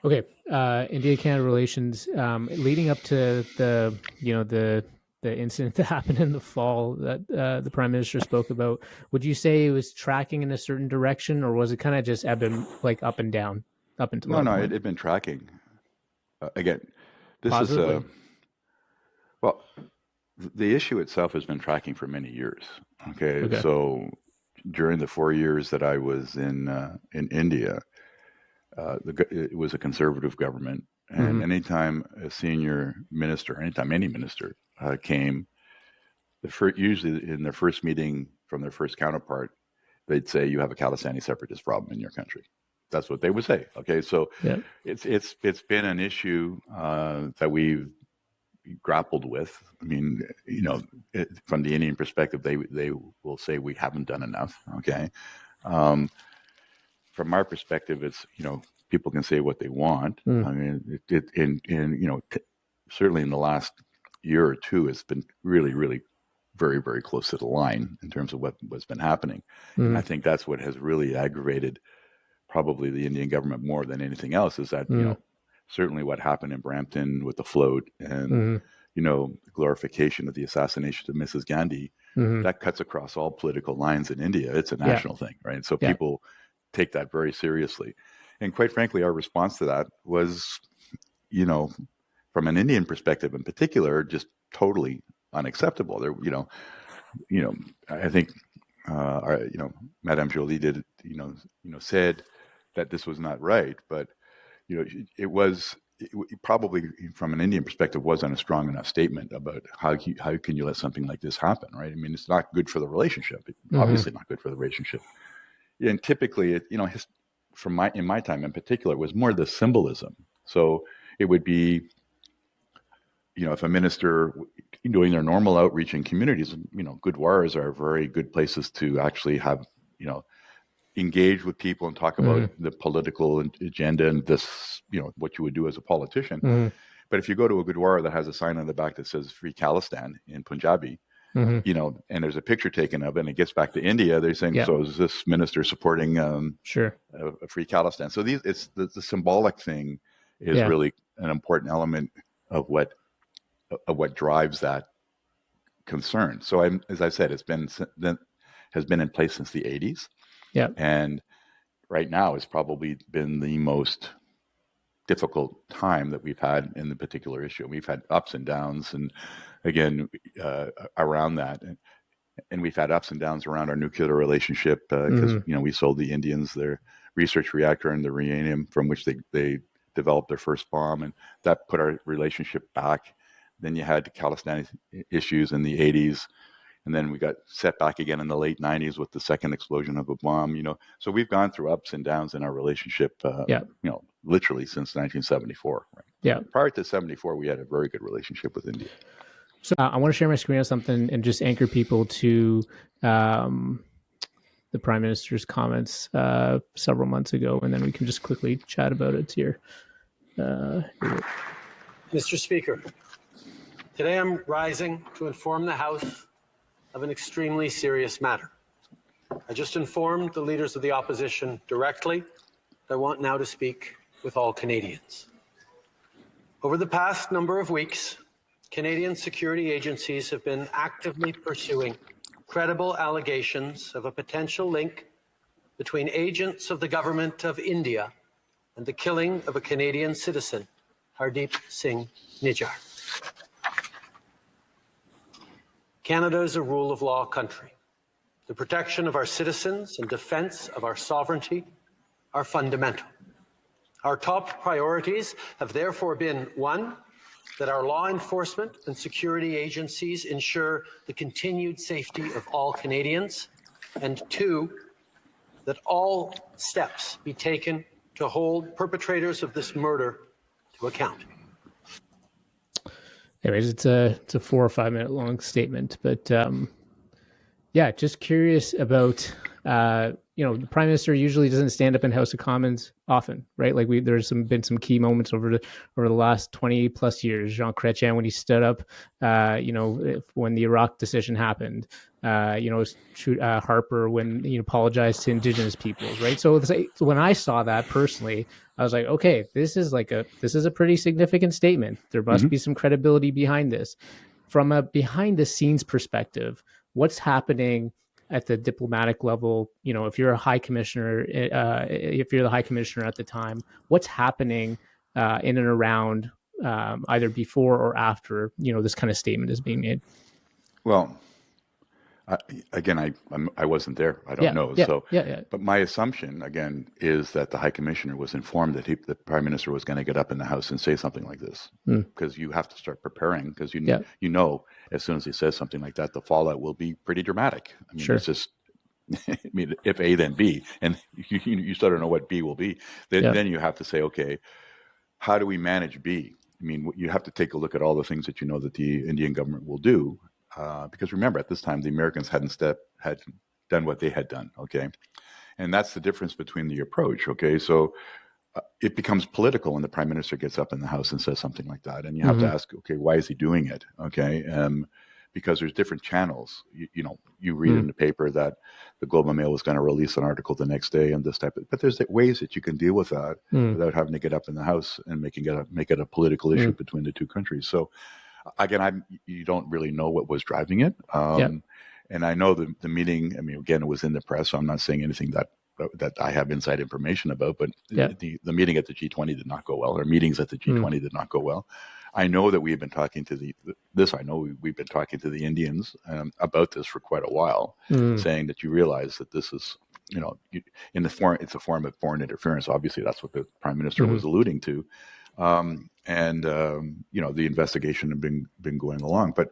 Okay, India-Canada relations. Leading up to the incident that happened in the fall that the Prime Minister spoke about, would you say it was tracking in a certain direction, or was it kind of just ebbing like up and down up until No, that no, point? it had been tracking. Again, this is Positively. well, the issue itself has been tracking for many years. Okay, Okay. so during the 4 years that I was in India, it was a conservative government, and Mm-hmm. anytime a senior minister, anytime any minister came, usually in their first meeting from their first counterpart, they'd say, "You have a Khalistani separatist problem in your country." That's what they would say. Okay, so Yeah. it's been an issue that we've grappled with. I mean, from the Indian perspective, they will say we haven't done enough. Okay, um, from our perspective, it's people can say what they want. Mm. I mean, certainly in the last year or two, it's been really, really very, very close to the line in terms of what's been happening, and I Mm. think that's what has really aggravated probably the Indian government more than anything else. Is that Mm. certainly what happened in Brampton with the float and Mm. glorification of the assassination of Mrs. Gandhi, Mm. that cuts across all political lines in India. It's a Yeah. national thing, right? So Yeah. people take that very seriously. And quite frankly, our response to that was, from an Indian perspective in particular, just totally unacceptable. I think, Madame Jolie did, said that this was not right, but it was probably from an Indian perspective wasn't a strong enough statement about how can you let something like this happen, right? I mean, it's not good for the relationship. Obviously, not good for the relationship. And typically, in my time in particular, it was more the symbolism. So it would be, if a minister doing their normal outreach in communities, gurdwaras are very good places to actually have, engage with people and talk about Mm. the political agenda and this, what you would do as a politician. Mm. But if you go to a gurdwara that has a sign on the back that says "Free Khalistan" in Punjabi, Mm. and there's a picture taken of it, and it gets back to India, they're saying, Yeah. "So is this minister supporting Sure. a Free Khalistan?" So it's the symbolic thing is Yeah. really an important element of what drives that concern. So as I said, has been in place since the 80s, Yeah. and right now it's probably been the most difficult time that we've had in the particular issue. We've had ups and downs, and again, around that, and we've had ups and downs around our nuclear relationship because we sold the Indians their research reactor and the uranium from which they developed their first bomb, and that put our relationship back. Then you had the Khalistani issues in the 80s, and then we got set back again in the late 90s with the second explosion of a bomb. So we've gone through ups and downs in our relationship. Yeah. Literally since 1974. Right? Yeah. Prior to 74, we had a very good relationship with India. So I want to share my screen on something and just anchor people to the Prime Minister's comments several months ago, and then we can just quickly chat about it here. Mr. Speaker, today I'm rising to inform the House of an extremely serious matter. I just informed the leaders of the opposition directly. I want now to speak with all Canadians. Over the past number of weeks, Canadian security agencies have been actively pursuing credible allegations of a potential link between agents of the government of India and the killing of a Canadian citizen, Hardeep Singh Nijjar. Canada is a rule of law country. The protection of our citizens and defense of our sovereignty are fundamental. Our top priorities have therefore been, one, that our law enforcement and security agencies ensure the continued safety of all Canadians, and two, that all steps be taken to hold perpetrators of this murder to account. Anyways, it's a 4 or 5 minute long statement, but yeah, just curious about the Prime Minister usually doesn't stand up in House of Commons often, right? Like there's been some key moments over the last 20 plus years. Jean Chrétien when he stood up, when the Iraq decision happened, Harper when he apologized to Indigenous peoples, right? So when I saw that personally, I was like, okay, this is a pretty significant statement. There must be some credibility behind this. From a behind the scenes perspective, what's happening at the diplomatic level? If you're a high commissioner, if you're the high commissioner at the time, what's happening in and around either before or after this kind of statement is being made? Well, I wasn't there. I don't know. So, but my assumption again is that the High Commissioner was informed that the Prime Minister was going to get up in the House and say something like this, because you have to start preparing, because you know as soon as he says something like that, the fallout will be pretty dramatic. I mean, it's just. I mean, if A, then B, and you sort of know what B will be. Then you have to say, okay, how do we manage B? I mean, you have to take a look at all the things that you know that the Indian government will do. Because remember, at this time, the Americans had done what they had done, okay? And that's the difference between the approach, okay? So it becomes political when the Prime Minister gets up in the House and says something like that. And you have to ask, okay, why is he doing it, okay? Because there's different channels. You read in the paper that the Globe and Mail was going to release an article the next day and this type of, but there's ways that you can deal with that without having to get up in the House and make it a political issue between the two countries. So again, you don't really know what was driving it. And I know the meeting, I mean, again, it was in the press, so I'm not saying anything that I have inside information about, but the meeting at the G20 did not go well, or meetings at the G20 did not go well. I know that we've been talking to we've been talking to the Indians about this for quite a while, saying that you realize that this is, it's a form of foreign interference. Obviously, that's what the Prime Minister was alluding to. The investigation had been going along. But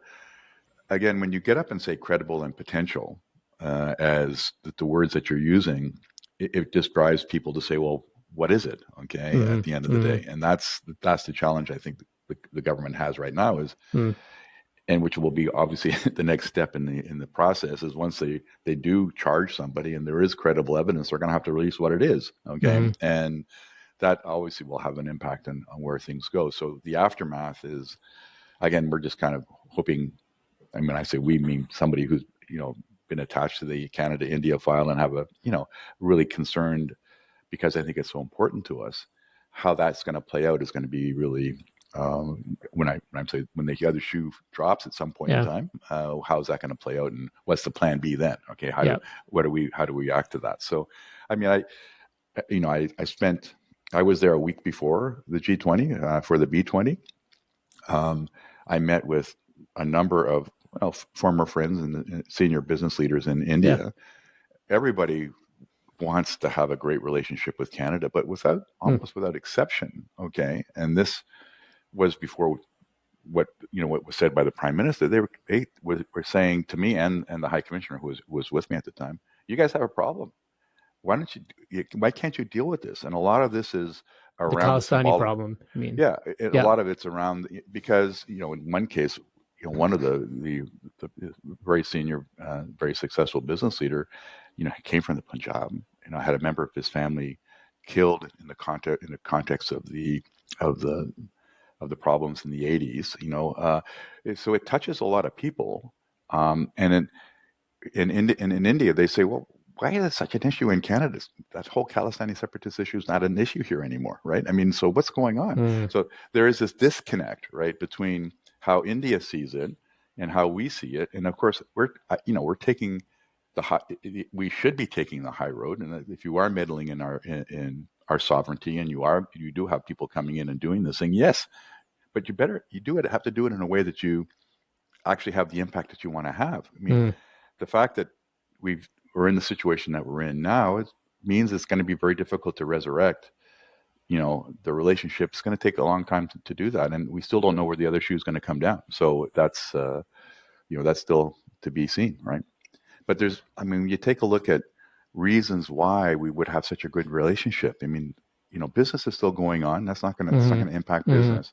again, when you get up and say credible and potential as the words that you're using, it just drives people to say, well, what is it? Okay, at the end of the day. And that's the challenge I think the government has right now is, and which will be obviously the next step in the process is once they do charge somebody and there is credible evidence, they're going to have to release what it is. Okay. And that obviously will have an impact on where things go. So the aftermath is, again, we're just kind of hoping, I mean, I say we mean somebody who's, been attached to the Canada-India file and have a, really concerned, because I think it's so important to us, how that's going to play out is going to be really, when the other shoe drops at some point in time, how is that going to play out and what's the plan B then? Okay. How do we react to that? So, I mean, I was there a week before the G20 for the B20. I met with a number of former friends and senior business leaders in India. Everybody wants to have a great relationship with Canada, but almost without exception. Okay, and this was before what was said by the Prime Minister. They were saying to me and the High Commissioner who was with me at the time, "You guys have a problem. Why can't you deal with this?" And a lot of this is around the Khalistani problem. I mean, a lot of it's around, because in one case, one of the very senior, very successful business leader, came from the Punjab. Had a member of his family killed in the context of the problems in the 80s. So it touches a lot of people, and in India they say, well, why is it such an issue in Canada? That whole Khalistani separatist issue is not an issue here anymore, right? I mean, so what's going on? So there is this disconnect, right, between how India sees it and how we see it. And of course, we're taking we should be taking the high road. And if you are meddling in our sovereignty, and you do have people coming in and doing this thing, yes, but you have to do it in a way that you actually have the impact that you want to have. I mean, the fact that we're in the situation that we're in now, it means it's going to be very difficult to resurrect, the relationship. It's going to take a long time to do that. And we still don't know where the other shoe is going to come down. So that's, that's still to be seen. Right. But you take a look at reasons why we would have such a good relationship. I mean, business is still going on. That's not going to impact business.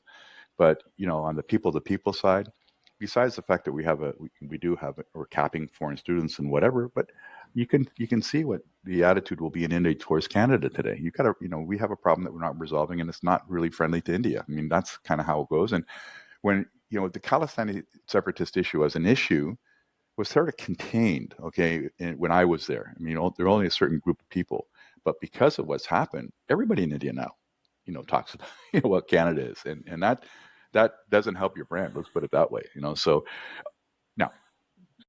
But, on the people side, besides the fact that we're capping foreign students and whatever, but you can see what the attitude will be in India towards Canada today. We have a problem that we're not resolving, and it's not really friendly to India. I mean, that's kind of how it goes. And when, the Khalistani separatist issue as an issue was sort of contained, okay, when I was there. I mean, there were only a certain group of people, but because of what's happened, everybody in India now talks about what Canada is, and that doesn't help your brand. Let's put it that way. So